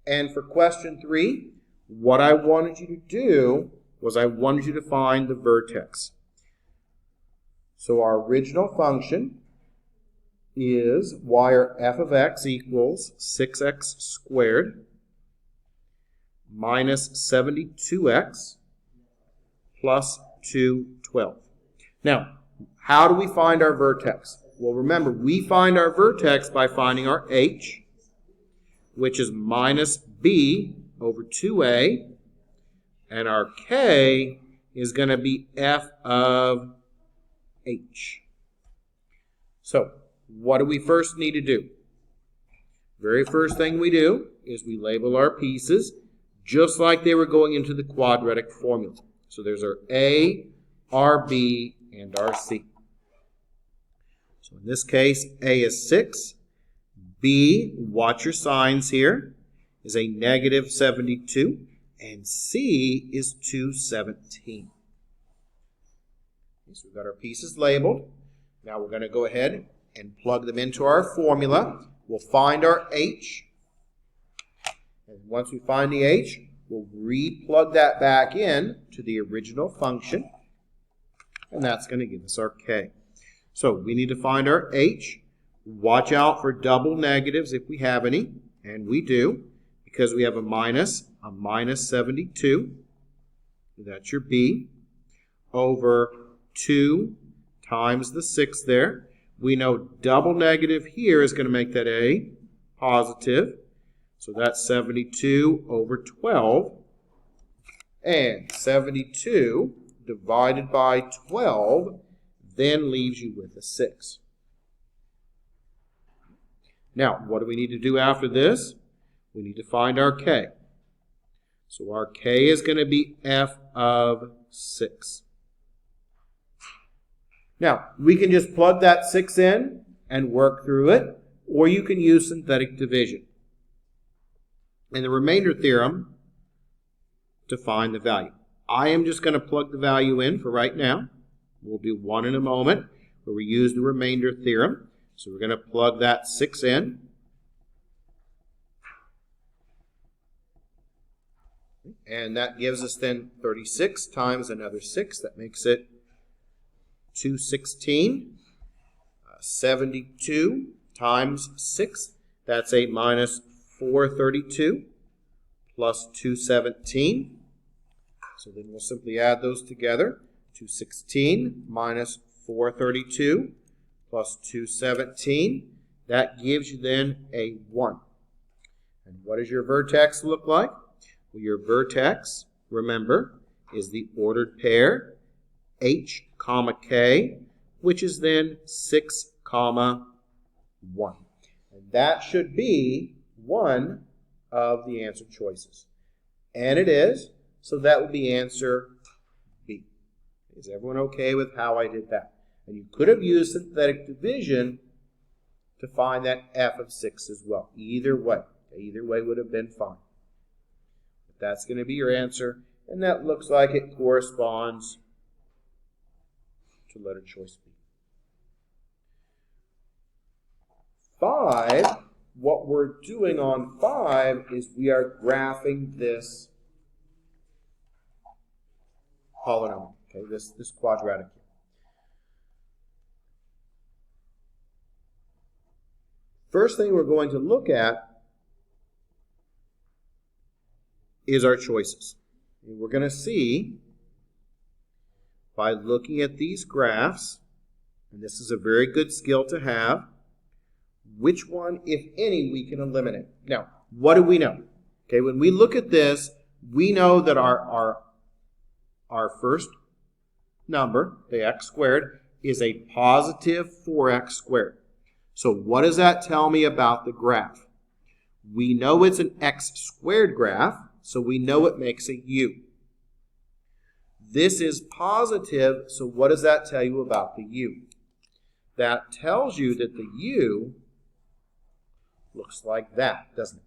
And for question 3, what I wanted you to do was I wanted you to find the vertex. So our original function is y or f of x equals 6x squared minus 72x plus 212. Now, how do we find our vertex? Well, remember, we find our vertex by finding our h, which is minus b over 2a, and our k is going to be f of h. So, what do we first need to do? Very first thing we do is we label our pieces just like they were going into the quadratic formula. So there's our A, our B, and our C. So in this case, A is 6. B, watch your signs here, is a negative 72. And C is 217. So we've got our pieces labeled. Now we're going to go ahead and plug them into our formula. We'll find our h. And once we find the h, we'll re-plug that back in to the original function. And that's going to give us our k. So we need to find our h. Watch out for double negatives if we have any. And we do, because we have a minus 72. That's your b. Over 2 times the 6 there. We know double negative here is going to make that a positive. So that's 72 over 12. And 72 divided by 12 then leaves you with a 6. Now, what do we need to do after this? We need to find our k. So our k is going to be f of 6. Now, we can just plug that 6 in and work through it, or you can use synthetic division and the remainder theorem to find the value. I am just going to plug the value in for right now. We'll do one in a moment where we use the remainder theorem. So we're going to plug that 6 in. And that gives us then 36 times another 6. That makes it 216. 72 times 6. That's a minus 432 plus 217. So then we'll simply add those together. 216 minus 432 plus 217. That gives you then a 1. And what does your vertex look like? Well, your vertex, remember, is the ordered pair h, comma k, which is then 6, comma 1. And that should be one of the answer choices. And it is, so that would be answer B. Is everyone okay with how I did that? And you could have used synthetic division to find that f of 6 as well. Either way would have been fine. But that's going to be your answer, and that looks like it corresponds to letter choice B. 5, what we're doing on 5 is we are graphing this polynomial, okay, this quadratic. First thing we're going to look at is our choices. And we're going to see by looking at these graphs, and this is a very good skill to have, which one, if any, we can eliminate. Now, what do we know? Okay, when we look at this, we know that our first number, the x squared, is a positive 4x squared. So what does that tell me about the graph? We know it's an x squared graph, so we know it makes a u. This is positive, so what does that tell you about the u? That tells you that the u looks like that, doesn't it?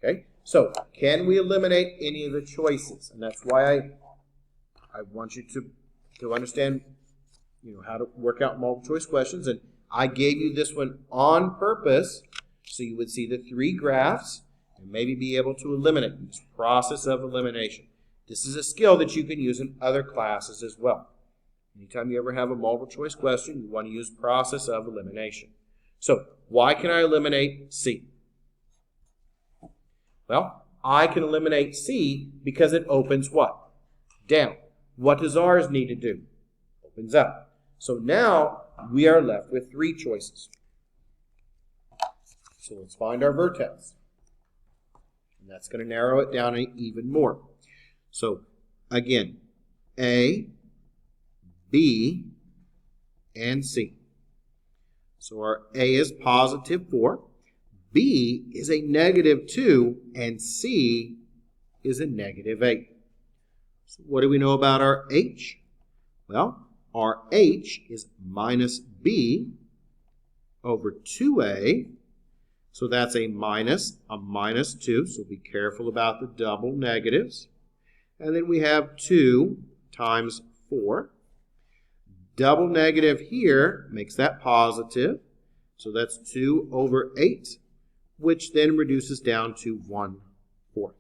Okay, so can we eliminate any of the choices? And that's why I want you to understand, how to work out multiple choice questions. And I gave you this one on purpose so you would see the 3 graphs and maybe be able to eliminate this process of elimination. This is a skill that you can use in other classes as well. Anytime you ever have a multiple choice question, you want to use process of elimination. So, why can I eliminate C? Well, I can eliminate C because it opens what? Down. What does ours need to do? Opens up. So now we are left with three choices. So let's find our vertex. And that's going to narrow it down even more. So again, A, B, and C. So our A is positive 4, B is a negative 2, and C is a negative 8. So what do we know about our H? Well, our H is minus B over 2A. So that's a minus 2. So be careful about the double negatives. And then we have 2 times 4. Double negative here makes that positive. So that's 2 over 8, which then reduces down to 1/4.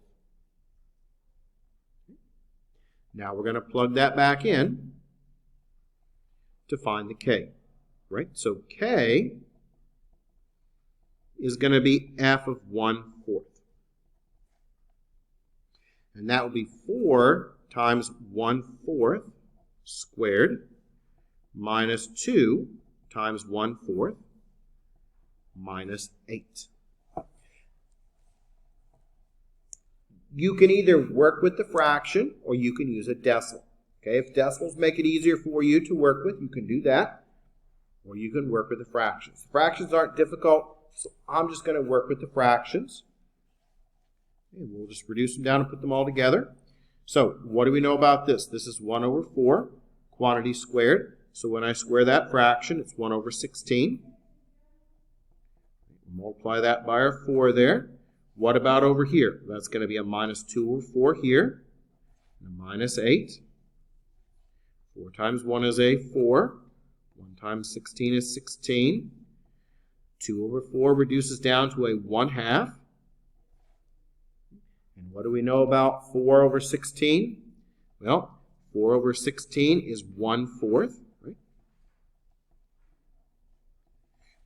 Now we're going to plug that back in to find the K, right? So K is going to be f of 1/4. And that will be 4 times 1/4 squared minus 2 times 1/4 minus 8. You can either work with the fraction or you can use a decimal. Okay, if decimals make it easier for you to work with, you can do that. Or you can work with the fractions. Fractions aren't difficult, so I'm just going to work with the fractions. And we'll just reduce them down and put them all together. So what do we know about this? This is 1 over 4, quantity squared. So when I square that fraction, it's 1 over 16. Multiply that by our 4 there. What about over here? That's going to be a minus 2 over 4 here, and a minus 8. 4 times 1 is a 4. 1 times 16 is 16. 2 over 4 reduces down to a 1/2. And what do we know about 4 over 16? Well, 4 over 16 is 1/4. Right?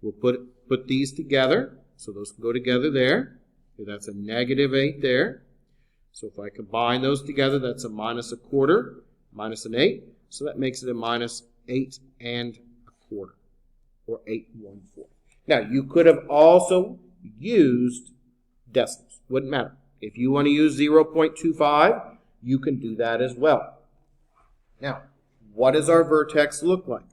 We'll put these together, so those can go together there. Okay, that's a negative 8 there. So if I combine those together, that's a minus 1/4 minus an 8. So that makes it a minus 8 1/4, or 8 1/4. Now, you could have also used decimals. Wouldn't matter. If you want to use 0.25, you can do that as well. Now, what does our vertex look like?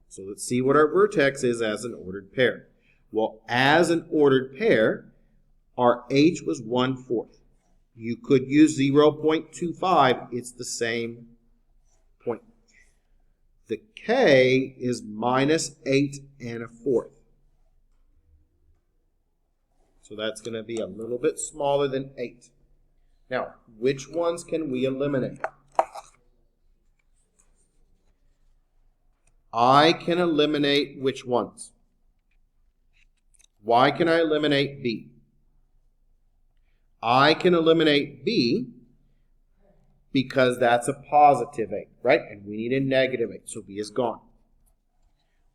So let's see what our vertex is as an ordered pair. Well, as an ordered pair, our H was 1/4. You could use 0.25. It's the same point. The K is minus 8 1/4. So that's going to be a little bit smaller than 8. Now, which ones can we eliminate? I can eliminate which ones? Why can I eliminate B? I can eliminate B because that's a positive 8, right? And we need a negative 8, so B is gone.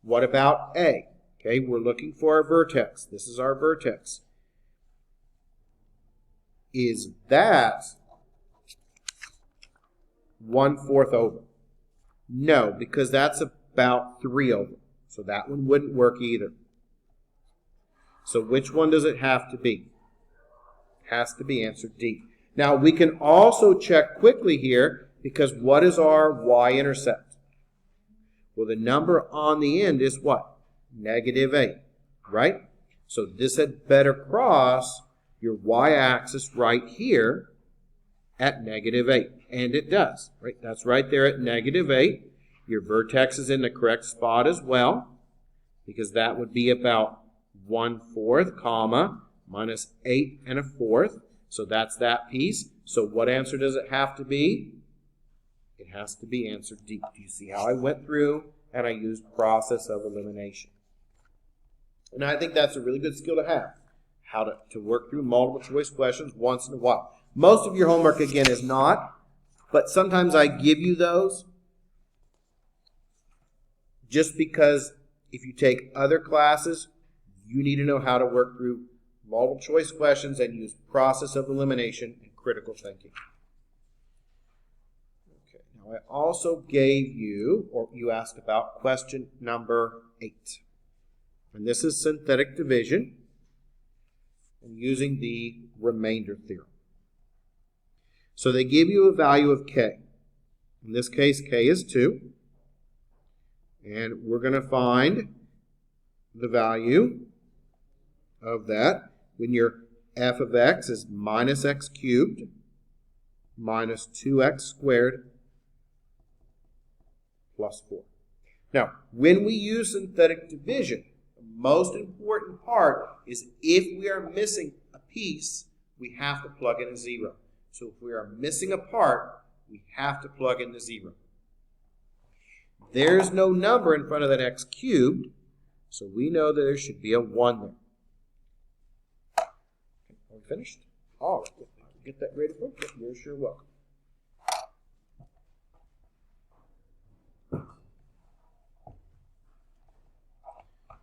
What about A? Okay, we're looking for our vertex. This is our vertex. Is that 1/4 over? No, because that's about 3 over. So that one wouldn't work either. So which one does it have to be? It has to be answer D. Now we can also check quickly here, because what is our y-intercept? Well, the number on the end is what? Negative 8, right? So this had better cross your y-axis right here at negative 8. And it does, right? That's right there at negative 8. Your vertex is in the correct spot as well, because that would be about 1/4, comma, minus 8 1/4. So that's that piece. So what answer does it have to be? It has to be answer D. Do you see how I went through and I used process of elimination? And I think that's a really good skill to have. how to work through multiple choice questions once in a while. Most of your homework, again, is not, but sometimes I give you those just because if you take other classes, you need to know how to work through multiple choice questions and use process of elimination and critical thinking. Okay, now I also gave you, or you asked about question number 8. And this is synthetic division and using the remainder theorem. So they give you a value of k. In this case, k is 2. And we're going to find the value of that when your f of x is minus x cubed minus 2x squared plus 4. Now, when we use synthetic division, the most important part is if we are missing a piece, we have to plug in a 0. So if we are missing a part, we have to plug in the 0. There's no number in front of that x cubed, so we know that there should be a 1 there. Are we finished? All right. Get that graded book? You're sure welcome.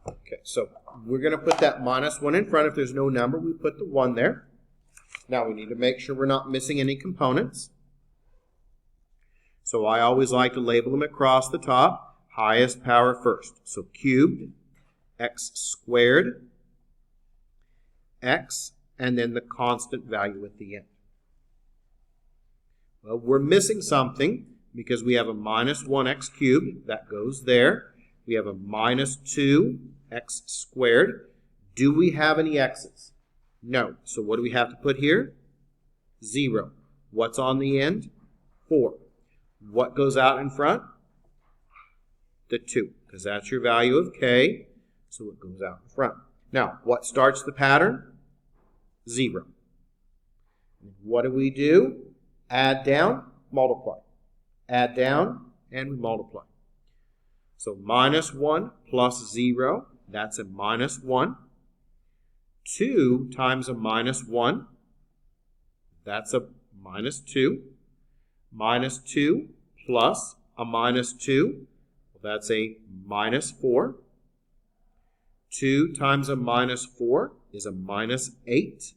Okay, so we're going to put that minus 1 in front. If there's no number, we put the 1 there. Now we need to make sure we're not missing any components. So I always like to label them across the top, highest power first. So cubed, x squared, x, and then the constant value at the end. Well, we're missing something because we have a minus 1x cubed. That goes there. We have a minus 2x squared. Do we have any x's? No. So what do we have to put here? 0. What's on the end? 4. What goes out in front? The 2, because that's your value of k, so it goes out in front. Now, what starts the pattern? 0. What do? Add down, multiply. Add down, and we multiply. So minus 1 plus 0, that's a minus 1. 2 times a minus 1, that's a minus 2. Minus 2 plus a minus 2, well, that's a minus 4. 2 times a minus 4 is a minus 8.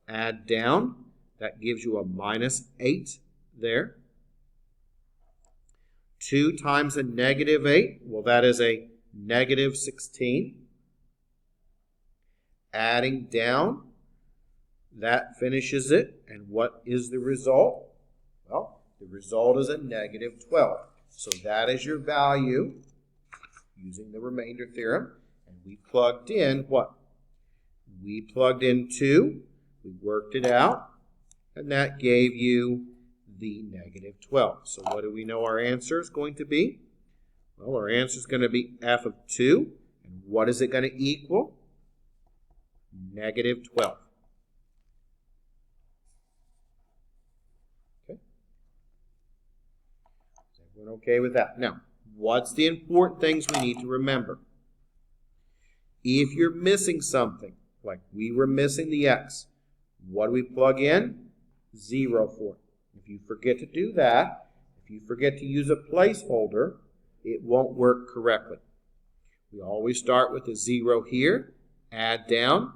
Add down, that gives you a minus 8 there. 2 times a negative 8, well, that is a negative 16. Adding down, that finishes it. And what is the result? Well, the result is a negative 12. So that is your value using the remainder theorem. And we plugged in what? We plugged in 2. We worked it out. And that gave you the negative 12. So what do we know our answer is going to be? Well, our answer is going to be f of 2. And what is it going to equal? Negative 12. Okay with that. Now, what's the important things we need to remember? If you're missing something, like we were missing the x, what do we plug in? 0 for it. If you forget to do that, if you forget to use a placeholder, it won't work correctly. We always start with a 0 here, add down,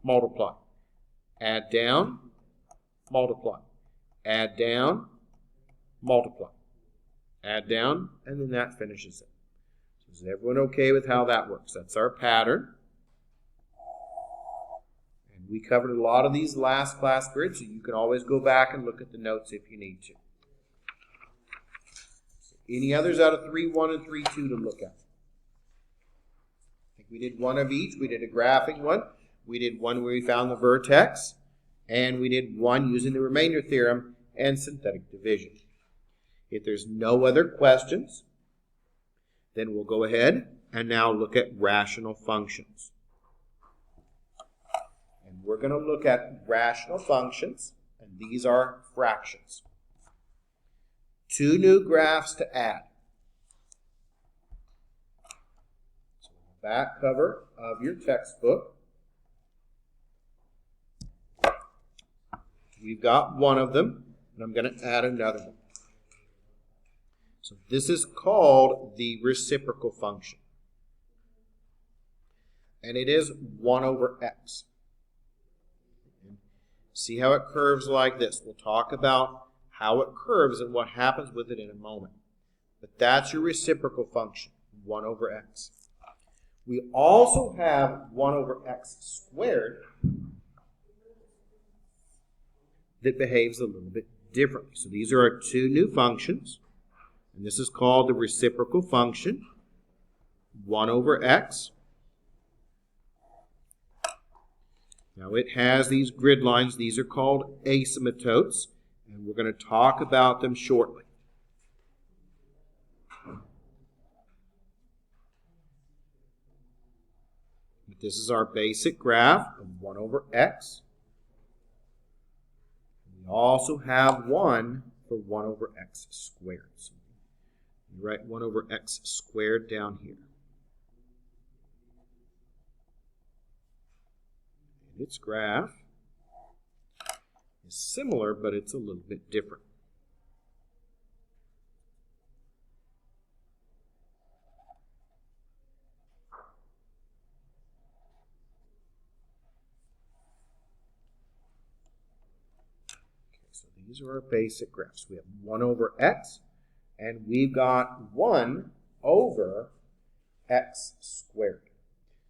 multiply. Add down, multiply. Add down, multiply. Add down, and then that finishes it. So is everyone okay with how that works? That's our pattern. And we covered a lot of these last class periods, so you can always go back and look at the notes if you need to. So any others out of 3.1 and 3.2 to look at? I think we did one of each. We did a graphing one. We did one where we found the vertex. And we did one using the remainder theorem and synthetic division. If there's no other questions, then we'll go ahead and now look at rational functions. And we're going to look at rational functions, and these are fractions. 2 new graphs to add. So the back cover of your textbook, we've got one of them, and I'm going to add another one. So this is called the reciprocal function. And it is 1 over x. See how it curves like this. We'll talk about how it curves and what happens with it in a moment. But that's your reciprocal function, 1 over x. We also have 1 over x squared that behaves a little bit differently. So these are our two new functions. And this is called the reciprocal function, 1 over x. Now it has these grid lines. These are called asymptotes, and we're going to talk about them shortly. But this is our basic graph of 1 over x. We also have 1 for 1 over x squared. So we write 1 over x squared down here. Its graph is similar, but it's a little bit different. Okay, so these are our basic graphs. We have 1 over x, and we've got 1 over x squared.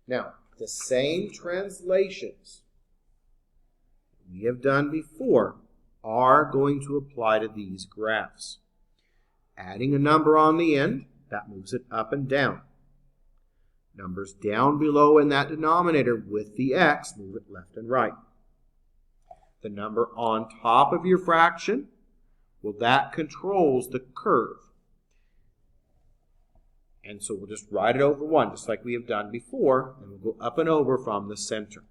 Now, the same translations we have done before are going to apply to these graphs. Adding a number on the end, that moves it up and down. Numbers down below in that denominator with the x, move it left and right. The number on top of your fraction, well, that controls the curve. And so we'll just write it over 1, just like we have done before, and we'll go up and over from the center.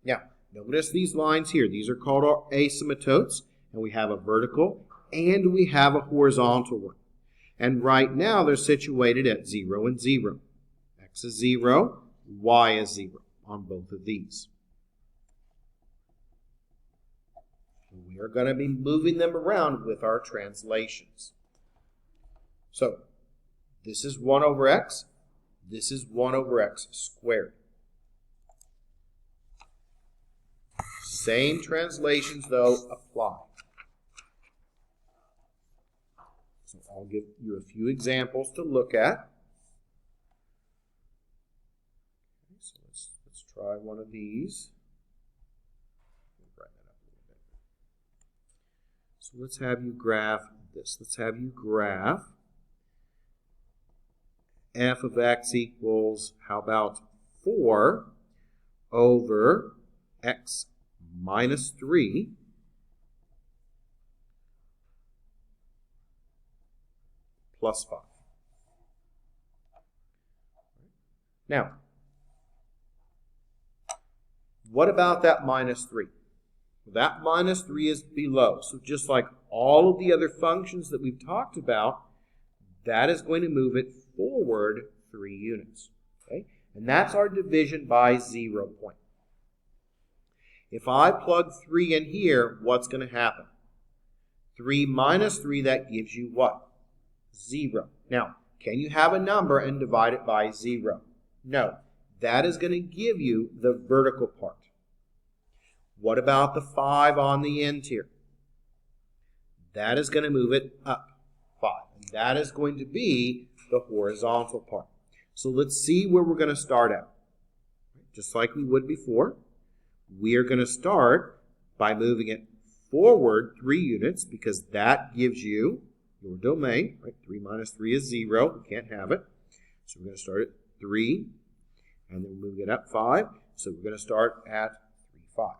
Now, notice these lines here. These are called our asymptotes, and we have a vertical and we have a horizontal one. And right now they're situated at 0 and 0. X is 0, y is 0 on both of these. We are going to be moving them around with our translations. So, this is 1 over x. This is 1 over x squared. Same translations, though, apply. So I'll give you a few examples to look at. Okay, so let's try one of these. Brighten that up a little bit. So let's have you graph this. Let's have you graph f of x equals, how about 4 over x minus 3 plus 5. Now, what about that minus 3? That minus 3 is below. So just like all of the other functions that we've talked about, that is going to move it forward 3 units. Okay? And that's our division by 0 point. If I plug 3 in here, what's going to happen? 3 minus 3, that gives you what? 0. Now, can you have a number and divide it by 0? No. That is going to give you the vertical part. What about the 5 on the end here? That is going to move it up 5. And that is going to be the horizontal part. So let's see where we're going to start at. Just like we would before, we are going to start by moving it forward 3 units because that gives you your domain. Right? 3 minus 3 is 0. We can't have it. So we're going to start at 3, and then move it up 5. So we're going to start at 3, 5.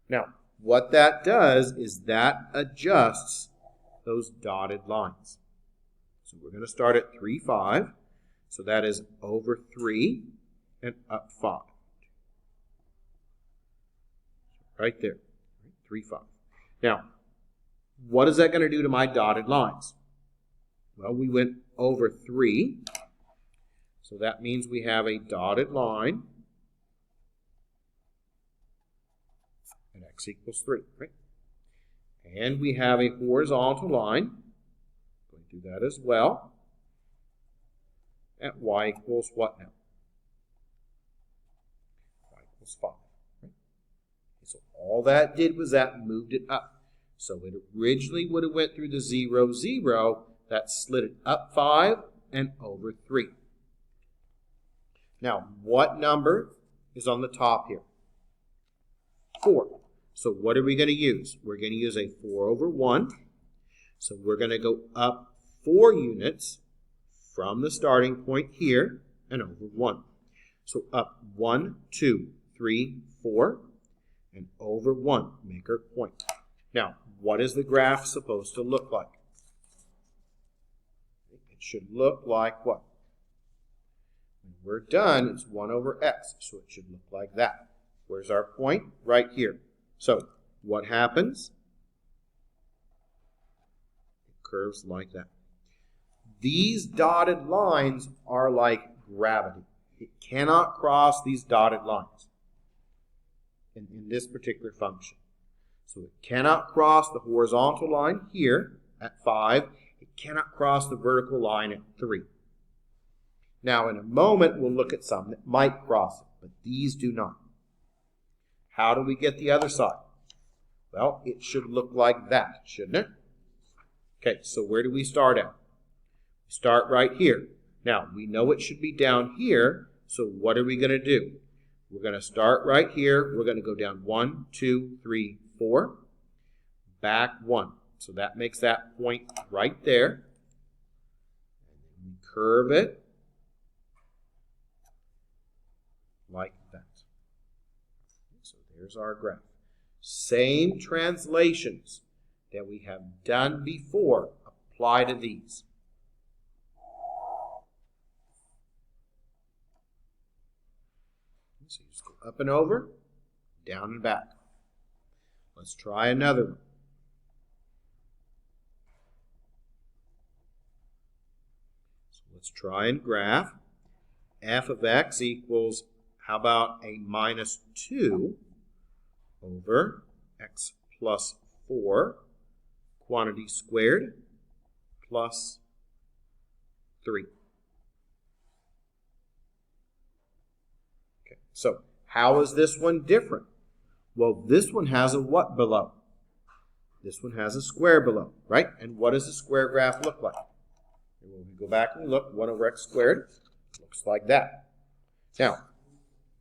Now, what that does is that adjusts those dotted lines. So we're going to start at 3, 5. So that is over 3 and up 5. Right there. 3, 5. Now, what is that going to do to my dotted lines? Well, we went over 3. So that means we have a dotted line. at x equals 3, right? And we have a horizontal line, going to do that as well, at y equals what now? Y equals 5. Right? So all that did was that moved it up. So it originally would have went through the 0, 0. That slid it up 5 and over 3. Now, what number is on the top here? 4. So what are we going to use? We're going to use a 4 over 1. So we're going to go up 4 units from the starting point here and over 1. So up 1, 2, 3, 4, and over 1. Make our point. Now, what is the graph supposed to look like? It should look like what? When we're done, it's 1 over x, so it should look like that. Where's our point? Right here. So, what happens? It curves like that. These dotted lines are like gravity. It cannot cross these dotted lines in this particular function. So it cannot cross the horizontal line here at 5. It cannot cross the vertical line at 3. Now, in a moment, we'll look at some that might cross it, but these do not. How do we get the other side? Well, it should look like that, shouldn't it? Okay, so where do we start at? We start right here. Now, we know it should be down here, so what are we going to do? We're going to start right here. We're going to go down 1, 2, 3, 4, back 1. So that makes that point right there. And then we curve it like that. So there's our graph. Same translations that we have done before apply to these. So you just go up and over, down and back. Let's try another one. So let's try and graph. F of x equals, how about a minus 2 over x plus 4, quantity squared, plus 3. Okay, so how is this one different? Well, this one has a what below? This one has a square below, right? And what does the square graph look like? And when we go back and look, 1 over x squared looks like that. Now,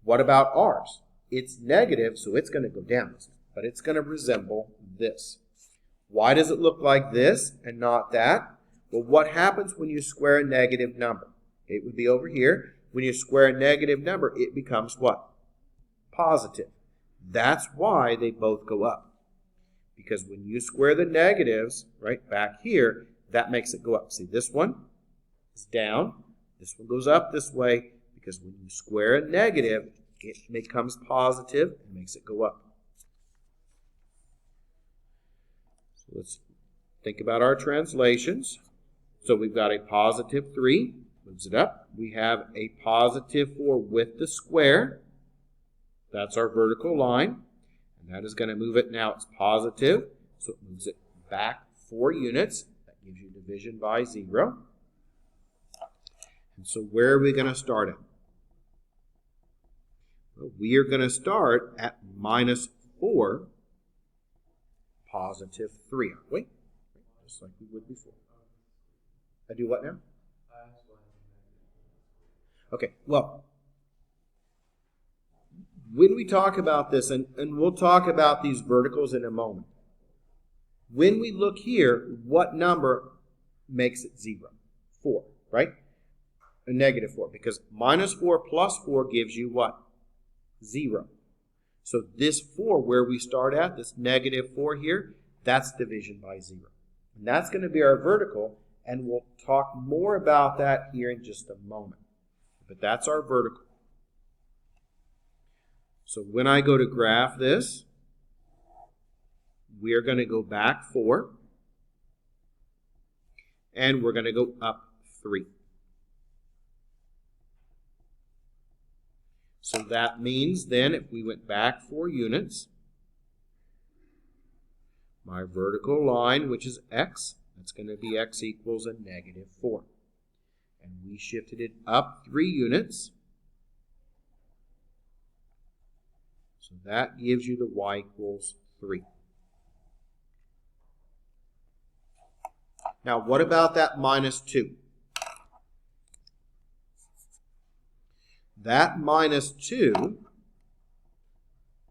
what about ours? It's negative, so it's going to go down, but it's going to resemble this. Why does it look like this and not that? Well, what happens when you square a negative number? It would be over here. When you square a negative number, it becomes what? Positive. That's why they both go up. Because when you square the negatives, right, back here, that makes it go up. See, this one is down. This one goes up this way, because when you square a negative, it becomes positive and makes it go up. So let's think about our translations. So we've got a positive 3, moves it up. We have a positive 4 with the square. That's our vertical line. And that is going to move it now. It's positive, so it moves it back 4 units. That gives you division by 0. And so where are we going to start at? Well, we are going to start at minus 4, positive 3, aren't we? Just like we would before. I do what now? Okay, well, when we talk about this, and we'll talk about these verticals in a moment, when we look here, what number makes it 0? 4, right? A negative 4, because minus 4 plus 4 gives you what? 0. So this 4, where we start at, this negative 4 here, that's division by 0. And that's going to be our vertical, and we'll talk more about that here in just a moment. But that's our vertical. So when I go to graph this, we are going to go back 4, and we're going to go up 3. So that means then if we went back 4 units, my vertical line, which is x. That's going to be x equals a negative 4. And we shifted it up 3 units. So that gives you the y equals 3. Now, what about that minus 2? That minus 2,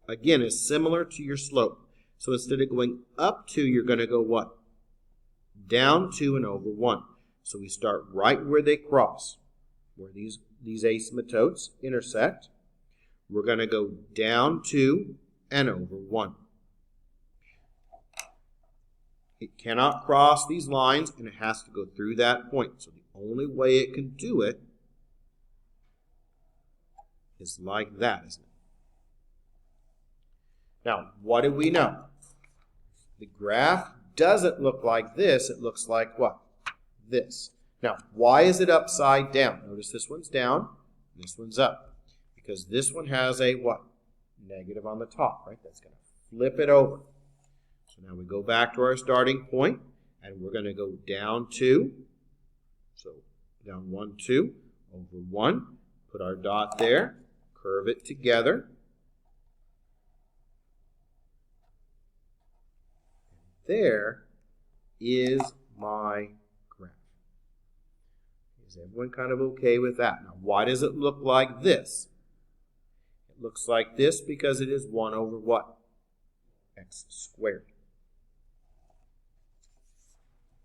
again, is similar to your slope. So instead of going up 2, you're going to go what? Down 2 and over 1. So we start right where they cross, where these asymptotes intersect. We're going to go down 2 and over 1. It cannot cross these lines, and it has to go through that point. So the only way it can do it is like that, isn't it? Now, what do we know? The graph doesn't look like this. It looks like what? This. Now, why is it upside down? Notice this one's down, this one's up. Because this one has a what? Negative on the top, right? That's going to flip it over. So now we go back to our starting point, and we're going to go down 2. So down 1, 2, over 1. Put our dot there. Curve it together. There is my graph. Is everyone kind of okay with that? Now, why does it look like this? It looks like this because it is 1 over what? X squared.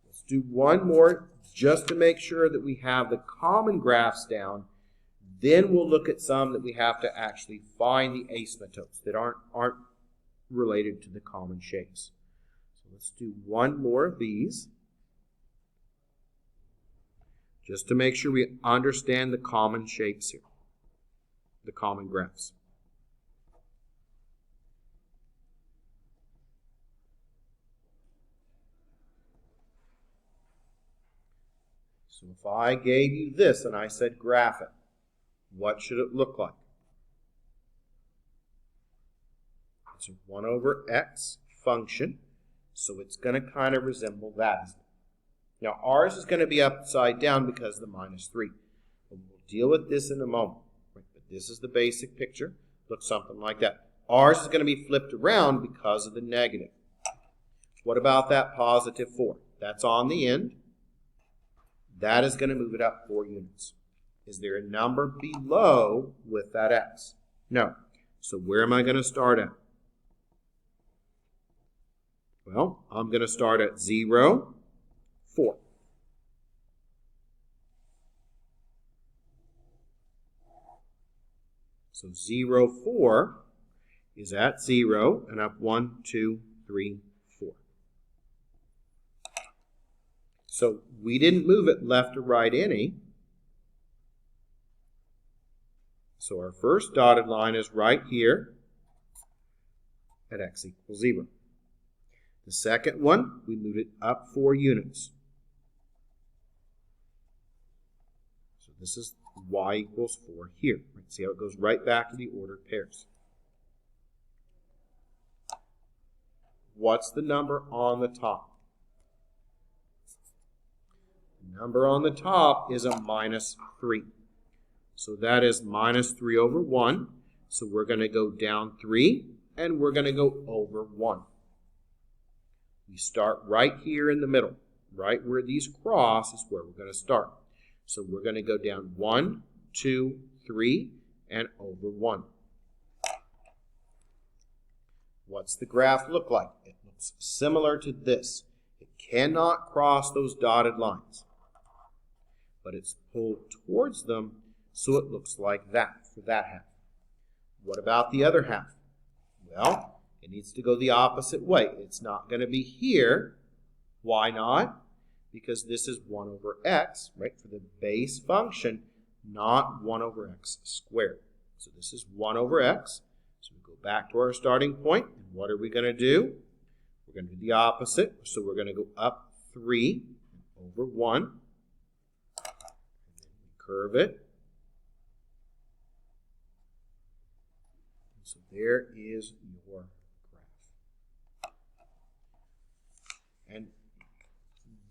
Let's do one more just to make sure that we have the common graphs down. Then we'll look at some that we have to actually find the asymptotes that aren't related to the common shapes. So let's do one more of these, just to make sure we understand the common shapes here, the common graphs. So if I gave you this and I said graph it, what should it look like? It's a 1 over x function, so it's going to kind of resemble that, isn't it? Now, ours is going to be upside down because of the minus 3. But we'll deal with this in a moment. Right? But this is the basic picture. Looks something like that. Ours is going to be flipped around because of the negative. What about that positive 4? That's on the end. That is going to move it up 4 units. Is there a number below with that x? No. So where am I going to start at? Well, I'm going to start at 0, 4. So 0, 4 is at 0 and up 1, 2, 3, 4. So we didn't move it left or right any. So our first dotted line is right here at x equals 0. The second one, we moved it up 4 units. So this is y equals 4 here. See how it goes right back to the ordered pairs. What's the number on the top? The number on the top is a minus 3. So that is minus 3 over 1. So we're going to go down 3, and we're going to go over 1. We start right here in the middle. Right where these cross is where we're going to start. So we're going to go down 1, 2, 3, and over 1. What's the graph look like? It looks similar to this. It cannot cross those dotted lines, but it's pulled towards them, so it looks like that for that half. What about the other half? Well, it needs to go the opposite way. It's not going to be here. Why not? Because this is 1 over x, right, for the base function, not 1 over x squared. So this is 1 over x. So we go back to our starting point, and what are we going to do? We're going to do the opposite. So we're going to go up 3 over 1. And then we curve it. So there is your graph. And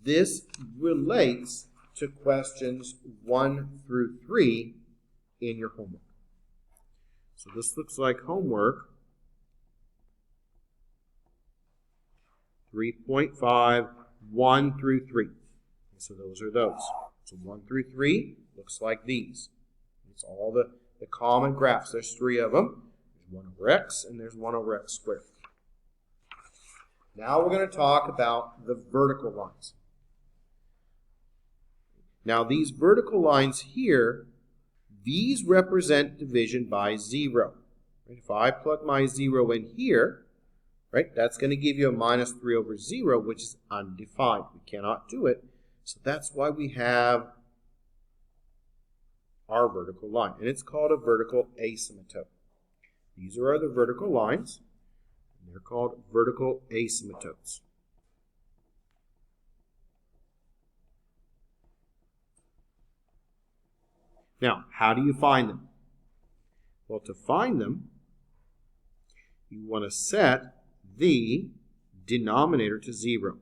this relates to questions 1 through 3 in your homework. So this looks like homework 3.5, 1 through 3. So those are those. So 1 through 3 looks like these. It's all the common graphs. There's 3 of them. There's 1 over x and there's 1 over x squared. Now we're going to talk about the vertical lines. Now these vertical lines here, these represent division by 0. If I plug my 0 in here, right, that's going to give you a minus 3 over 0, which is undefined. We cannot do it. So that's why we have our vertical line. And it's called a vertical asymptote. These are the vertical lines. And they're called vertical asymptotes. Now, how do you find them? Well, to find them, you want to set the denominator to 0.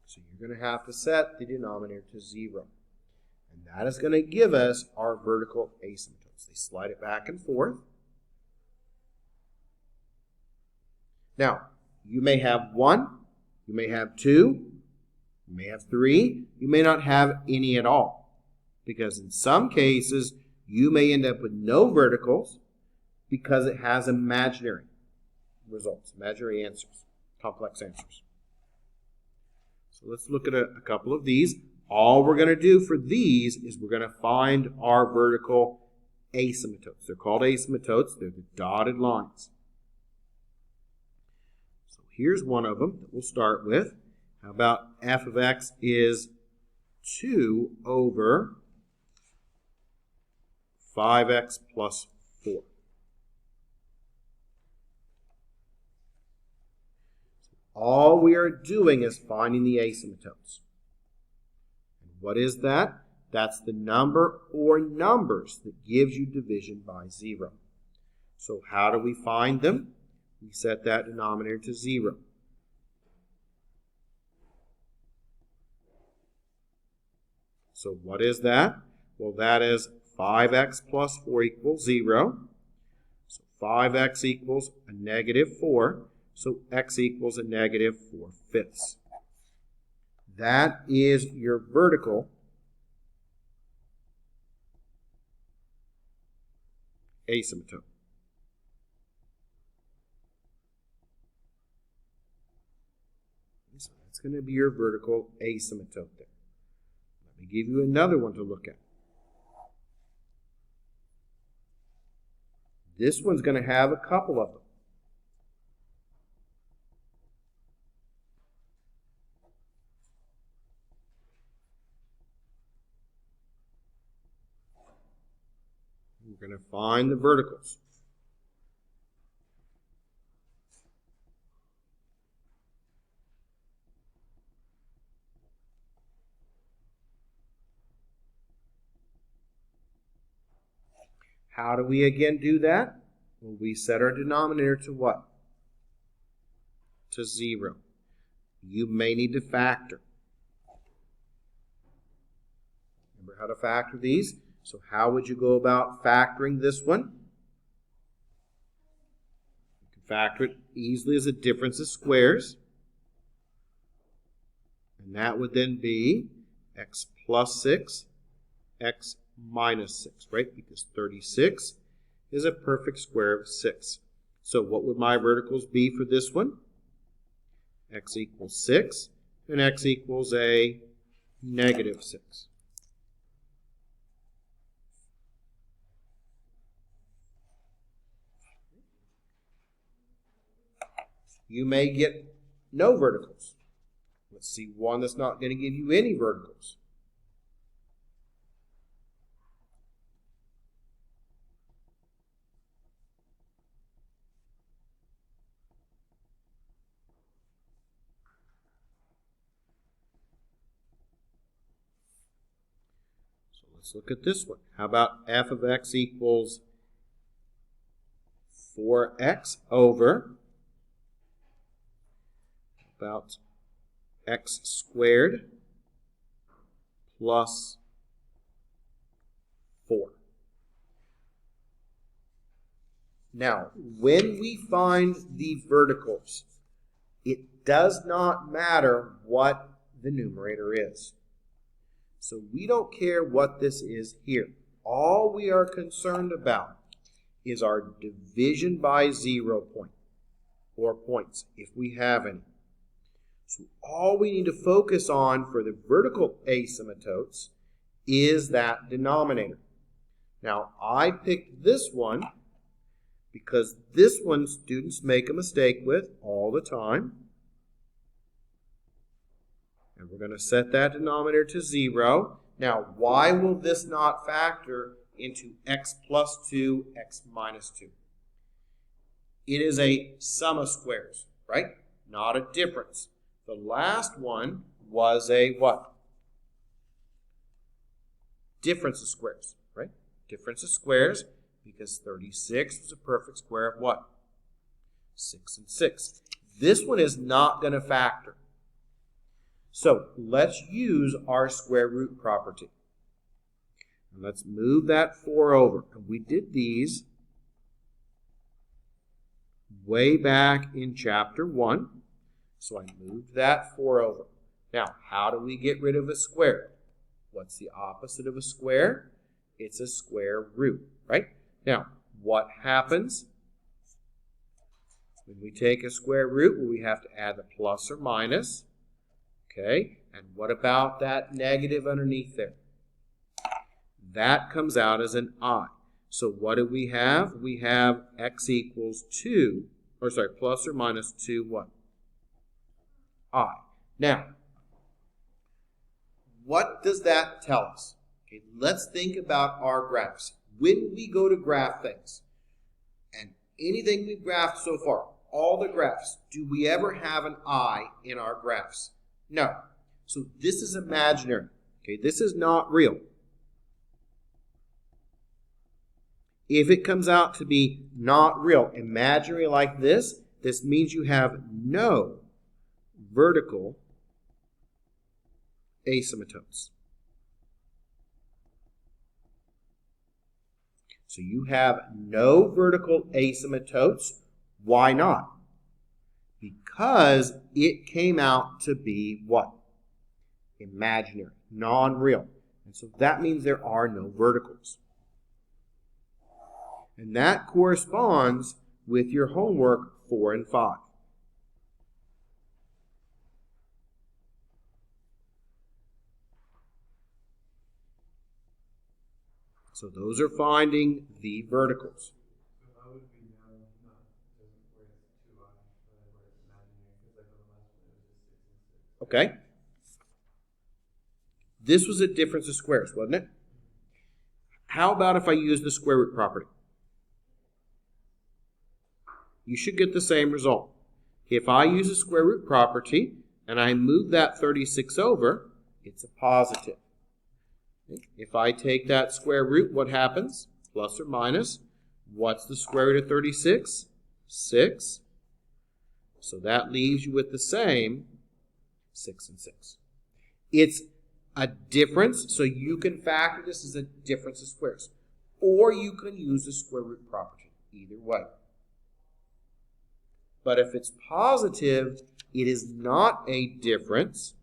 So you're going to have to set the denominator to 0. And that is going to give us our vertical asymptotes. They slide it back and forth. Now, you may have 1, you may have 2, you may have 3, you may not have any at all. Because in some cases, you may end up with no verticals because it has imaginary results, imaginary answers, complex answers. So let's look at a couple of these. All we're going to do for these is we're going to find our vertical asymptotes. They're called asymptotes. They're the dotted lines. So here's one of them that we'll start with. How about f of x is 2 over 5x plus 4. All we are doing is finding the asymptotes. And what is that? That's the number or numbers that gives you division by 0. So how do we find them? We set that denominator to 0. So what is that? Well, that is 5x plus 4 equals 0. So 5x equals a negative 4. So x equals a negative 4/5. That is your vertical asymptote. So that's going to be your vertical asymptote there. Let me give you another one to look at. This one's going to have a couple of them. We're going to find the verticals. How do we again do that? Well, we set our denominator to what? To 0. You may need to factor. Remember how to factor these? So how would you go about factoring this one? You can factor it easily as a difference of squares. And that would then be x plus 6, x minus 6, right? Because 36 is a perfect square of 6. So what would my verticals be for this one? X equals 6, and x equals a negative 6. You may get no verticals. Let's see one that's not going to give you any verticals. So let's look at this one. How about f of x equals 4x over about x squared plus 4. Now, when we find the verticals, it does not matter what the numerator is. So we don't care what this is here. All we are concerned about is our division by 0 point, or points, if we have any. So all we need to focus on for the vertical asymptotes is that denominator. Now, I picked this one because this one students make a mistake with all the time. And we're going to set that denominator to 0. Now, why will this not factor into x plus 2, x minus 2? It is a sum of squares, right? Not a difference. The last one was a what? Difference of squares, right? Difference of squares, because 36 was a perfect square of what? 6 and 6. This one is not going to factor. So let's use our square root property. And let's move that 4 over. And we did these way back in chapter 1. So I moved that 4 over. Now, how do we get rid of a square? What's the opposite of a square? It's a square root, right? Now, what happens when we take a square root? Well, we have to add the plus or minus. Okay, and what about that negative underneath there? That comes out as an I. So what do we have? We have x equals 2, or sorry, plus or minus 2 what? I. Now, what does that tell us? Okay, let's think about our graphs. When we go to graph things, and anything we've graphed so far, all the graphs, do we ever have an I in our graphs? No. So this is imaginary. Okay, this is not real. If it comes out to be not real, imaginary like this, this means you have no vertical asymptotes. So you have no vertical asymptotes. Why not? Because it came out to be what? Imaginary, non-real. And so that means there are no verticals. And that corresponds with your homework 4 and 5. So those are finding the verticals. Okay. This was a difference of squares, wasn't it? How about if I use the square root property? You should get the same result. If I use the square root property and I move that 36 over, it's a positive. If I take that square root, what happens? Plus or minus. What's the square root of 36? 6. So that leaves you with the same 6 and 6. It's a difference, so you can factor this as a difference of squares. Or you can use the square root property. Either way. But if it's positive, it is not a difference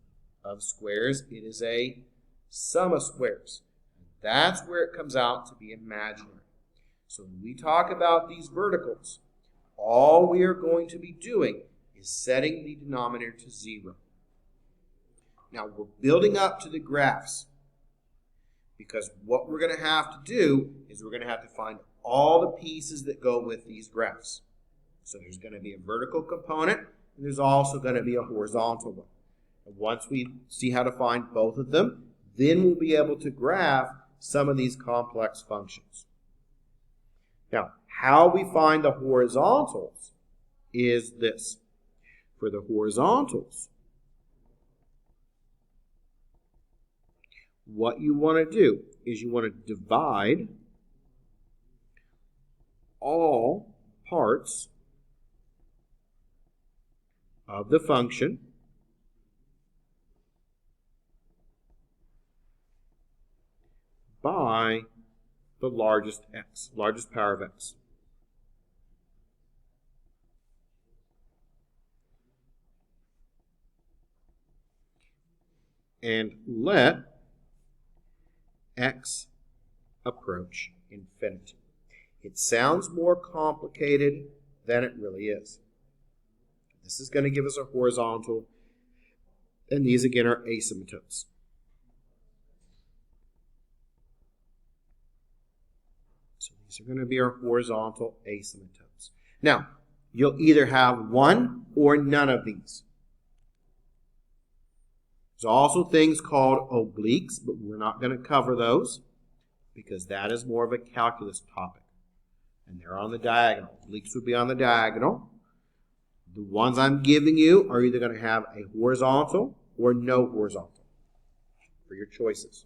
of squares. It is a sum of squares. That's where it comes out to be imaginary. So when we talk about these verticals, all we are going to be doing is setting the denominator to 0. Now we're building up to the graphs because what we're going to have to do is we're going to have to find all the pieces that go with these graphs. So there's going to be a vertical component and there's also going to be a horizontal one. And once we see how to find both of them, then we'll be able to graph some of these complex functions. Now, how we find the horizontals is this. For the horizontals, what you want to do is you want to divide all parts of the function by the largest power of x. And let x approach infinity. It sounds more complicated than it really is. This is going to give us a horizontal, and these again are asymptotes. So these are going to be our horizontal asymptotes. Now, you'll either have one or none of these. There's also things called obliques, but we're not going to cover those because that is more of a calculus topic. And they're on the diagonal. Obliques would be on the diagonal. The ones I'm giving you are either going to have a horizontal or no horizontal for your choices.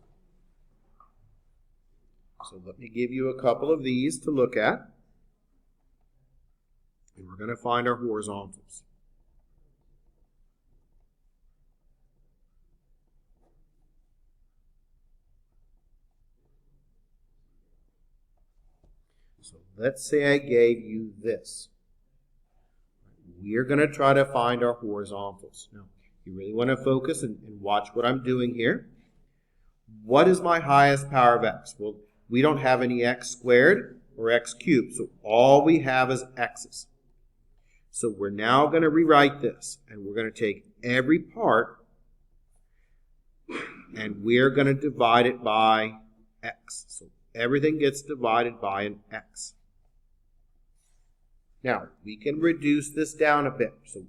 So let me give you a couple of these to look at. And we're going to find our horizontals. So let's say I gave you this. We're going to try to find our horizontals. Now, you really want to focus and watch what I'm doing here. What is my highest power of x? Well, we don't have any x squared or x cubed, so all we have is x's. So we're now going to rewrite this, and we're going to take every part, and we're going to divide it by x. So everything gets divided by an x. Now, we can reduce this down a bit. So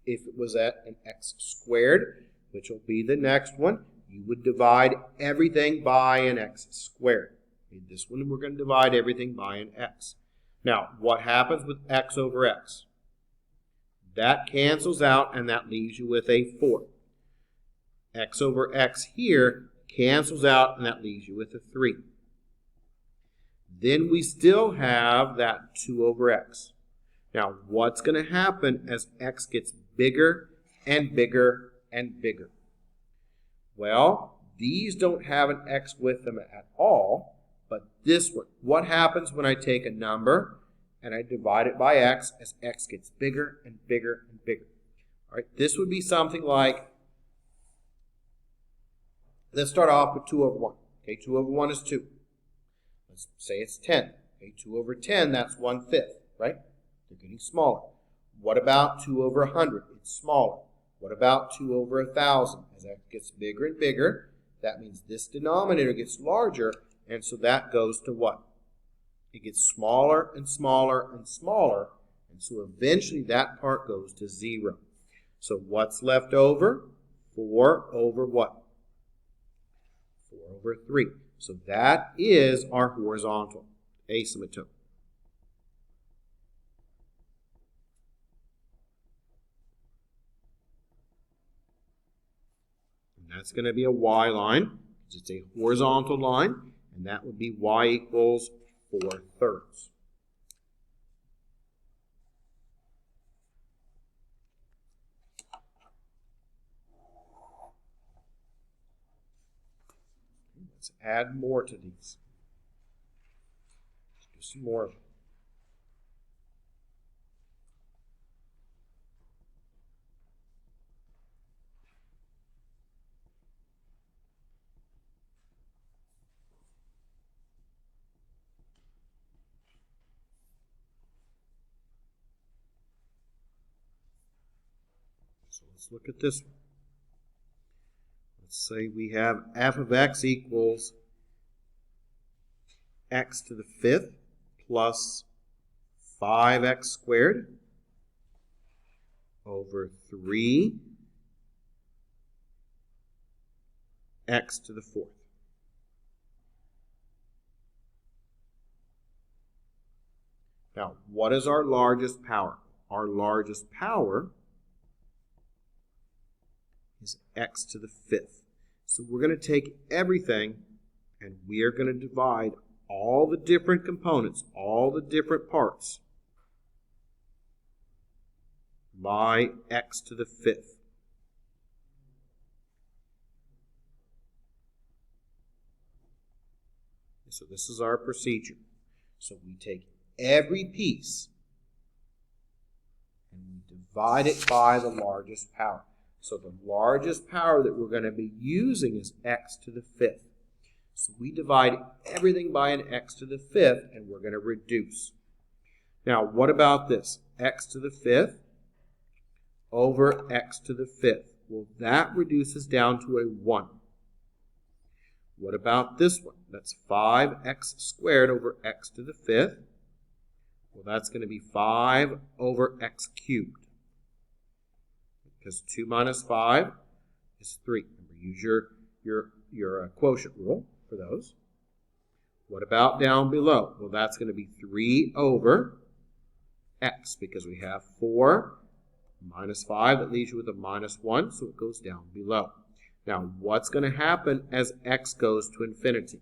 if it was at an x squared, which will be the next one, you would divide everything by an x squared. In this one, we're going to divide everything by an x. Now, what happens with x over x? That cancels out, and that leaves you with a 4. X over x here cancels out, and that leaves you with a 3. Then we still have that 2 over x. Now, what's going to happen as x gets bigger and bigger and bigger? Well, these don't have an x with them at all, but this one. What happens when I take a number and I divide it by x as x gets bigger and bigger and bigger? All right, this would be something like, let's start off with 2 over 1. Okay, 2 over 1 is 2. Let's say it's 10. Okay, 2 over 10, that's 1/5, right? They're getting smaller. What about 2 over 100? It's smaller. What about 2 over 1,000? As that gets bigger and bigger, that means this denominator gets larger, and so that goes to what? It gets smaller and smaller and smaller, and so eventually that part goes to 0. So what's left over? 4 over what? 4 over 3. So that is our horizontal asymptote. That's going to be a y line. It's a horizontal line, and that would be y equals 4/3. Let's add more to these. Let's do some more of them. So let's look at this one. Let's say we have f of x equals x to the 5th plus 5x squared over 3 x to the 4th. Now, what is our largest power? Our largest power is x to the 5th. So we're going to take everything and we are going to divide all the different components, all the different parts by x to the 5th. So this is our procedure. So we take every piece and we divide it by the largest power. So the largest power that we're going to be using is x to the 5th. So we divide everything by an x to the 5th, and we're going to reduce. Now, what about this? X to the 5th over x to the 5th. Well, that reduces down to a 1. What about this one? That's 5x squared over x to the 5th. Well, that's going to be 5 over x cubed. Because 2 minus 5 is 3. Remember, use your quotient rule for those. What about down below? Well, that's going to be 3 over x, because we have 4 minus 5. That leaves you with a minus 1, so it goes down below. Now, what's going to happen as x goes to infinity?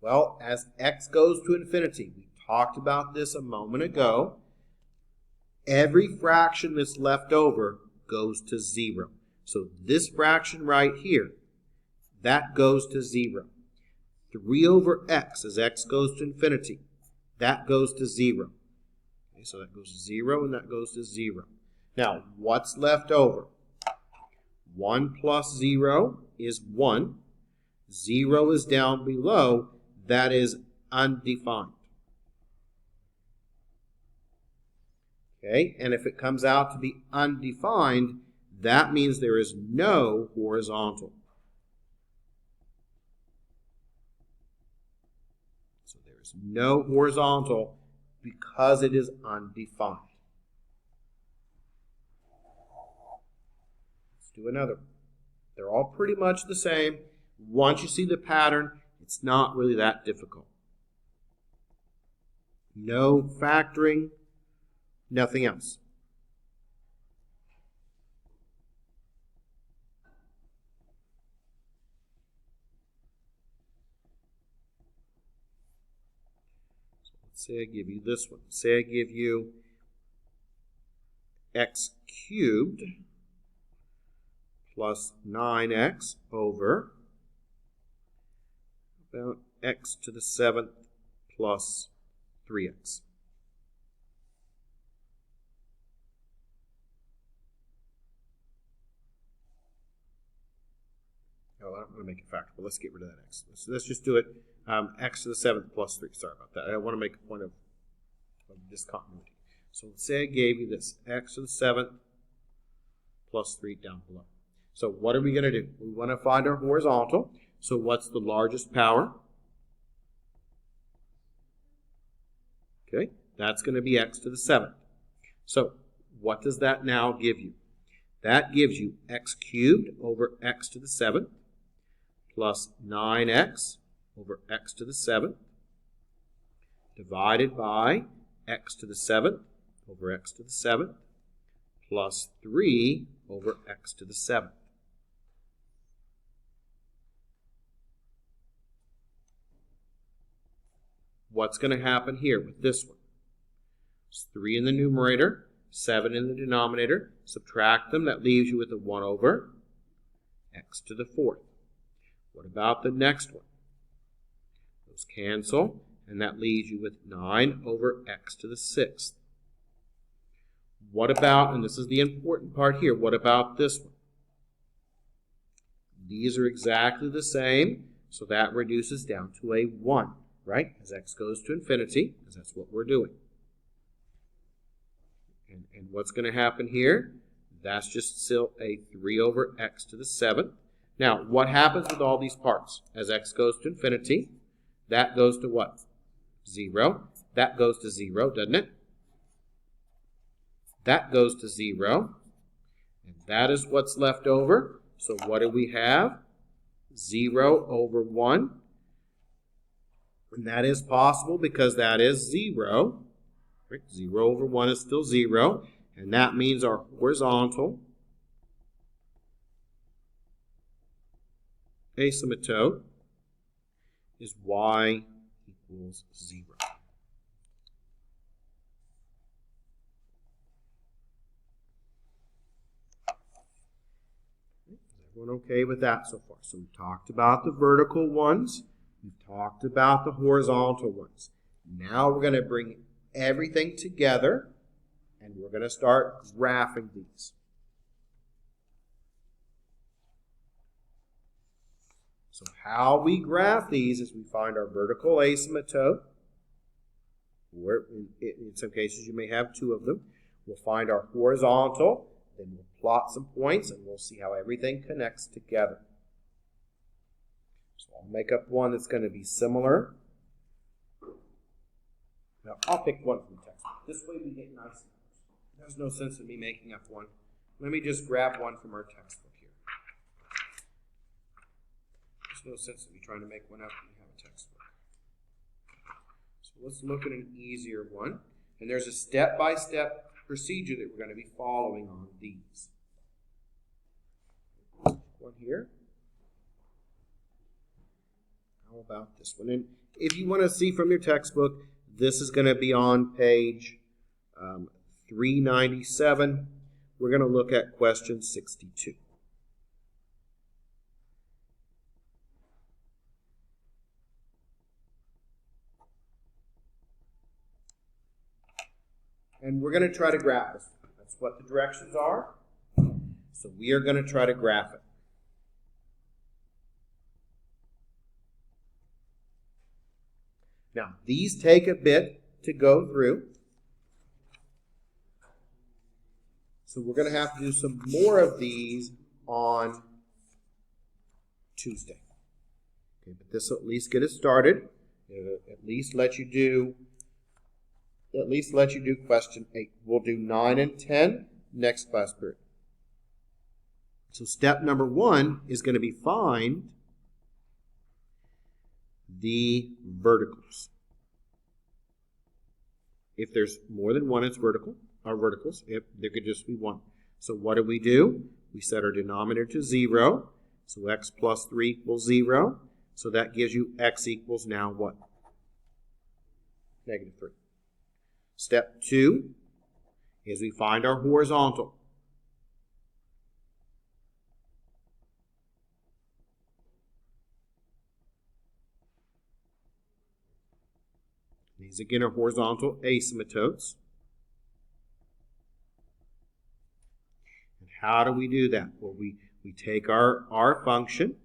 Well, as x goes to infinity, we talked about this a moment ago, every fraction that's left over goes to 0. So this fraction right here, that goes to 0. 3 over x, as x goes to infinity, that goes to 0. Okay, so that goes to 0 and that goes to 0. Now, what's left over? 1 plus 0 is 1. 0 is down below. That is undefined. Okay, and if it comes out to be undefined, that means there is no horizontal. So there is no horizontal because it is undefined. Let's do another one. They're all pretty much the same. Once you see the pattern, it's not really that difficult. No factoring, nothing else. So let's say I give you this one. Say I give you x cubed plus 9x over about x to the 7th plus 3x. Oh, I don't want to make it factor, but let's get rid of that x. Let's just do it x to the 7th plus 3. Sorry about that. I want to make a point of discontinuity. So let's say I gave you this x to the 7th plus 3 down below. So what are we going to do? We want to find our horizontal. So what's the largest power? Okay, that's going to be x to the 7th. So what does that now give you? That gives you x cubed over x to the 7th plus 9x over x to the 7th divided by x to the 7th over x to the 7th plus 3 over x to the 7th. What's going to happen here with this one? It's 3 in the numerator, 7 in the denominator. Subtract them. That leaves you with a 1 over x to the 4th. What about the next one? Those cancel, and that leaves you with 9 over x to the 6th. What about, and this is the important part here, what about this one? These are exactly the same, so that reduces down to a 1, right? As x goes to infinity, because that's what we're doing. And what's going to happen here? That's just still a 3 over x to the 7th. Now, what happens with all these parts? As x goes to infinity, that goes to what? 0. That goes to 0, doesn't it? That goes to 0. And that is what's left over. So what do we have? 0 over 1. And that is possible because that is 0. Right? 0 over 1 is still 0. And that means our horizontal asymptote is y equals 0. Everyone okay with that so far? So we've talked about the vertical ones. We've talked about the horizontal ones. Now we're going to bring everything together, and we're going to start graphing these. So how we graph these is we find our vertical asymptote, or in some cases you may have two of them. We'll find our horizontal, then we'll plot some points, and we'll see how everything connects together. So I'll make up one that's going to be similar. Now, I'll pick one from the textbook. This way we get nice numbers. There's no sense in me making up one. Let me just grab one from our textbook here. There's no sense in me trying to make one up when you have a textbook. So let's look at an easier one. And there's a step-by-step procedure that we're going to be following on these. One here. How about this one? And if you want to see from your textbook, this is going to be on page 397. We're going to look at question 62. And we're going to try to graph this. That's what the directions are. So we are going to try to graph it. Now, these take a bit to go through. So we're going to have to do some more of these on Tuesday. Okay, but this will at least get us started. It'll at least let you do question 8. We'll do 9 and 10 next class period. So step number 1 is going to be find the verticals. If there's more than one, it's verticals. If there could just be one. So what do? We set our denominator to 0. So x plus 3 equals 0. So that gives you x equals now what? Negative 3. Step 2 is we find our horizontal. These again are horizontal asymptotes. And how do we do that? Well, we take our function,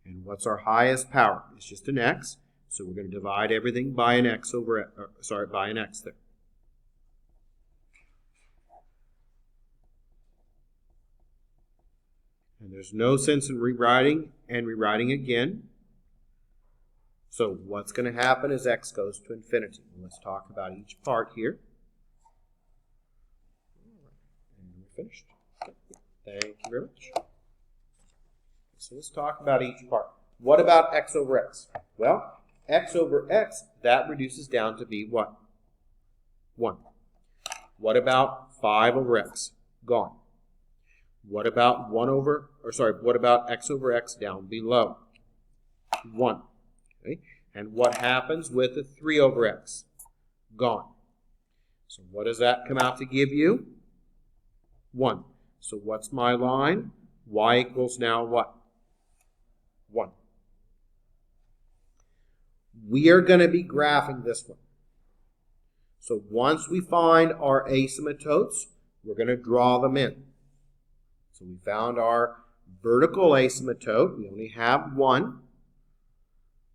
and what's our highest power? It's just an x. So we're going to divide everything by an x by an x there. And there's no sense in rewriting again. So what's going to happen is x goes to infinity. Let's talk about each part here. And we're finished. Thank you very much. So let's talk about each part. What about x over x? Well, x over x, that reduces down to be what? 1. What about 5 over x? Gone. What about what about x over x down below? 1. Okay? And what happens with the 3 over x? Gone. So what does that come out to give you? 1. So what's my line? Y equals now what? 1. We are going to be graphing this one. So once we find our asymptotes, we're going to draw them in. So we found our vertical asymptote. We only have one.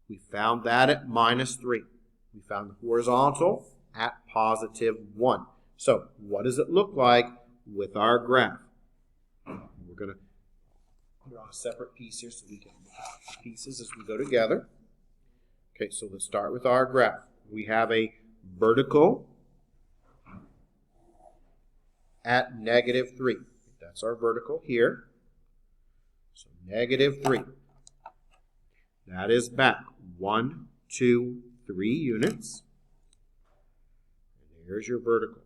We found that at -3. We found the horizontal at +1. So what does it look like with our graph? We're going to draw a separate piece here so we can look at the pieces as we go together. Okay, so let's start with our graph. We have a vertical at -3. That's our vertical here. So -3. That is back 1, 2, 3 units. And there's your vertical.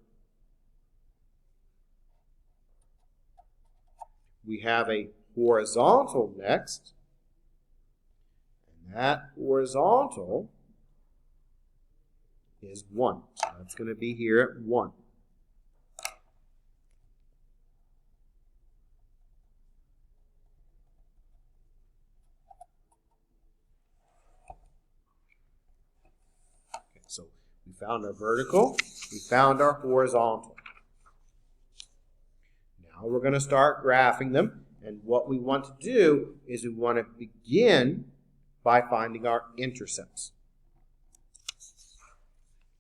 We have a horizontal next. And that horizontal is 1. So that's going to be here at 1. We found our vertical. We found our horizontal. Now we're going to start graphing them. And what we want to do is we want to begin by finding our intercepts.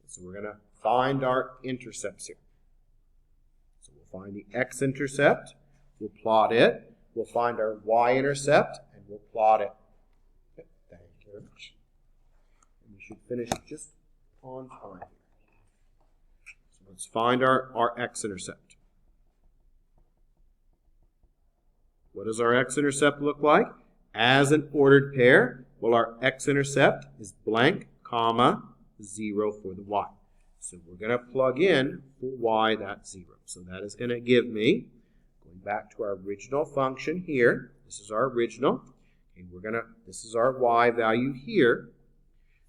So we're going to find our intercepts here. So we'll find the x-intercept. We'll plot it. We'll find our y-intercept, and we'll plot it. Okay, thank you very much. And we should finish just on time here. So let's find our x-intercept. What does our x-intercept look like? As an ordered pair, well, our x-intercept is blank, comma, 0 for the y. So we're going to plug in for y, that's 0. So that is going to give me, going back to our original function here, this is our original, and this is our y value here.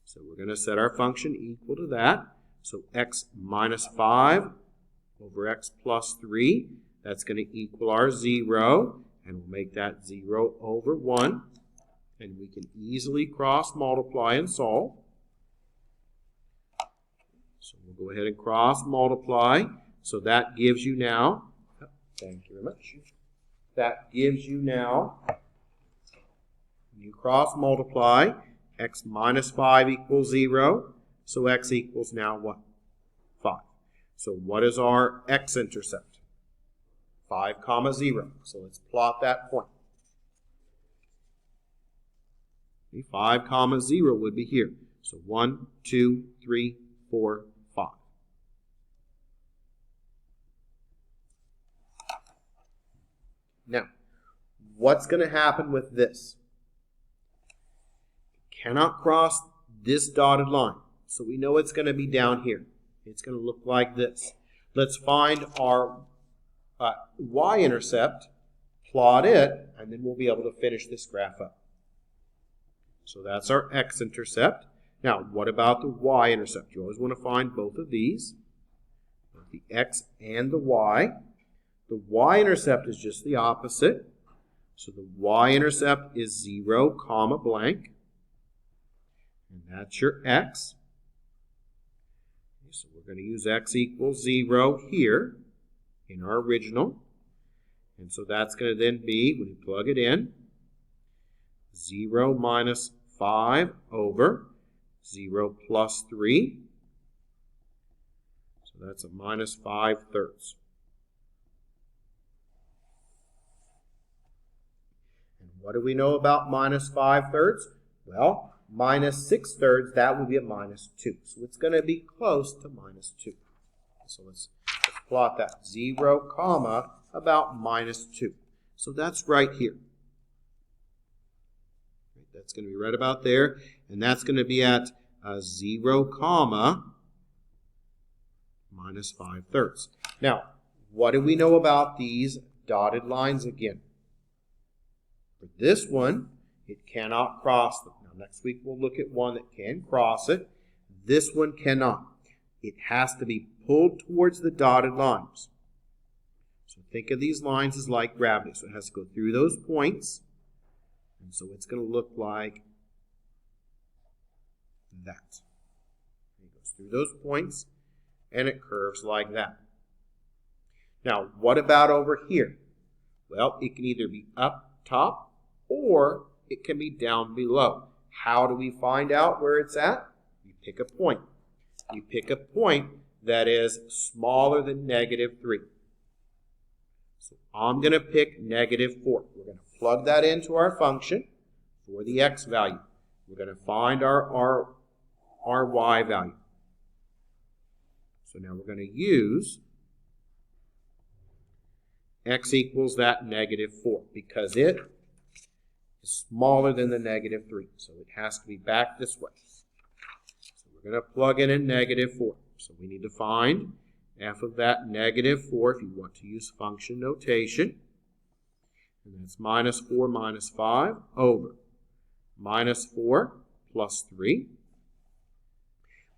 So we're going to set our function equal to that. So x minus 5 over x plus 3, that's going to equal our 0, and we'll make that 0 over 1. And we can easily cross multiply and solve. So we'll go ahead and cross multiply. So that gives you now, thank you very much. That gives you now, when you cross multiply, x minus 5 equals 0. So x equals now what? 5. So what is our x-intercept? 5 comma 0. So let's plot that point. 5 comma 0 would be here. So 1, 2, 3, 4, 5. Now, what's going to happen with this? It cannot cross this dotted line. So we know it's going to be down here. It's going to look like this. Let's find our y-intercept, plot it, and then we'll be able to finish this graph up. So that's our x-intercept. Now, what about the y-intercept? You always want to find both of these, the x and the y. The y-intercept is just the opposite. So the y-intercept is 0 comma blank. And that's your x. So we're going to use x equals 0 here in our original. And so that's going to then be, when you plug it in, 0 minus 5 over 0 plus 3. So that's a minus 5/3. And what do we know about minus 5/3? Well, minus 6/3, that would be a minus 2. So it's going to be close to minus 2. So let's plot that. 0 comma about minus 2. So that's right here. That's going to be right about there. And that's going to be at 0 comma minus 5/3. Now, what do we know about these dotted lines again? For this one, it cannot cross them. Now, next week we'll look at one that can cross it. This one cannot. It has to be pulled towards the dotted lines. So think of these lines as like gravity. So it has to go through those points. And so it's going to look like that. It goes through those points, and it curves like that. Now, what about over here? Well, it can either be up top, or it can be down below. How do we find out where it's at? You pick a point. You pick a point that is smaller than -3. So I'm going to pick -4. We're going to plug that into our function for the x value. We're going to find our y value. So now we're going to use x equals that -4 because it is smaller than the -3. So it has to be back this way. So we're going to plug in a -4. So we need to find f of that -4 if you want to use function notation. And that's -4 minus 5 over -4 plus 3.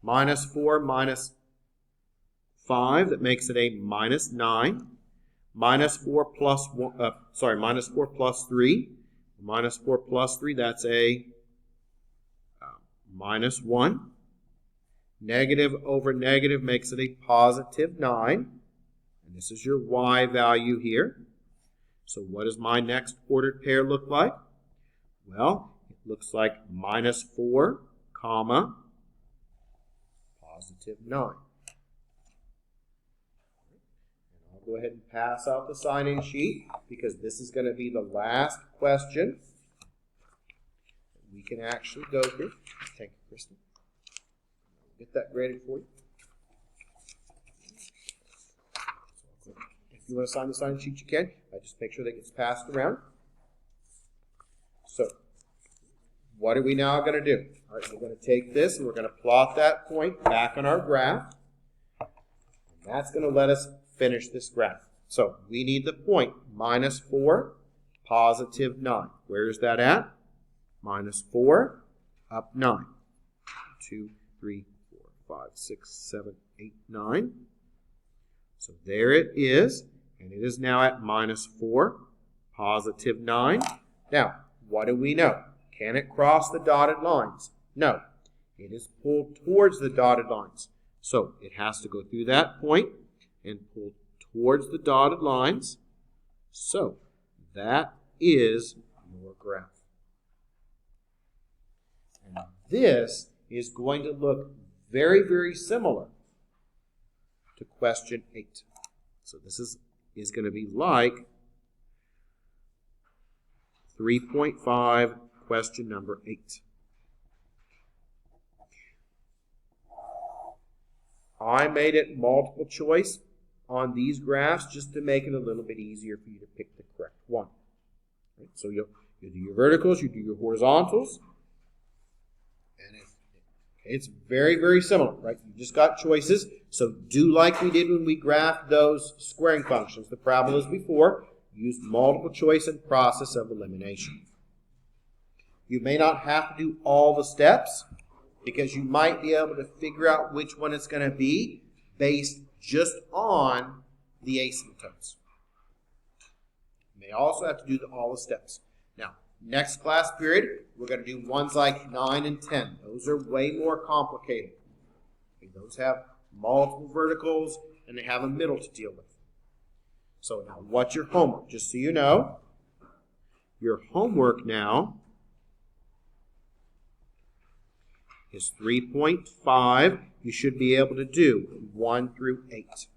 -4 minus 5, that makes it a -9. -4 plus -4 plus 3. -4 plus 3, that's a -1. Negative over negative makes it a positive 9. And this is your y value here. So what does my next ordered pair look like? Well, it looks like minus 4, comma, positive 9. And I'll go ahead and pass out the sign-in sheet because this is going to be the last question we can actually go through. Thank you, Kristen. Get that graded for you. If you want to sign the sign-in sheet, you can. Just make sure that gets passed around. So, what are we now going to do? All right, we're going to take this and we're going to plot that point back on our graph. And that's going to let us finish this graph. So, we need the point minus 4, positive 9. Where is that at? Minus 4, up 9. 2, 3, 4, 5, 6, 7, 8, 9. So there it is, and it is now at minus 4, positive 9. Now, what do we know? Can it cross the dotted lines? No. It is pulled towards the dotted lines. So it has to go through that point and pull towards the dotted lines. So that is your graph. And this is going to look very, very similar to question 8. So this is going to be like 3.5, question number 8. I made it multiple choice on these graphs just to make it a little bit easier for you to pick the correct one. Right? So you do your verticals, you do your horizontals, and it's very, very similar, right? You just got choices. So do like we did when we graphed those squaring functions, the parabolas before. Use multiple choice and process of elimination. You may not have to do all the steps because you might be able to figure out which one it's going to be based just on the asymptotes. You may also have to do all the steps. Now, next class period, we're going to do ones like 9 and 10. Those are way more complicated. Those have multiple verticals, and they have a middle to deal with. So now, what's your homework? Just so you know, your homework now is 3.5. You should be able to do 1 through 8.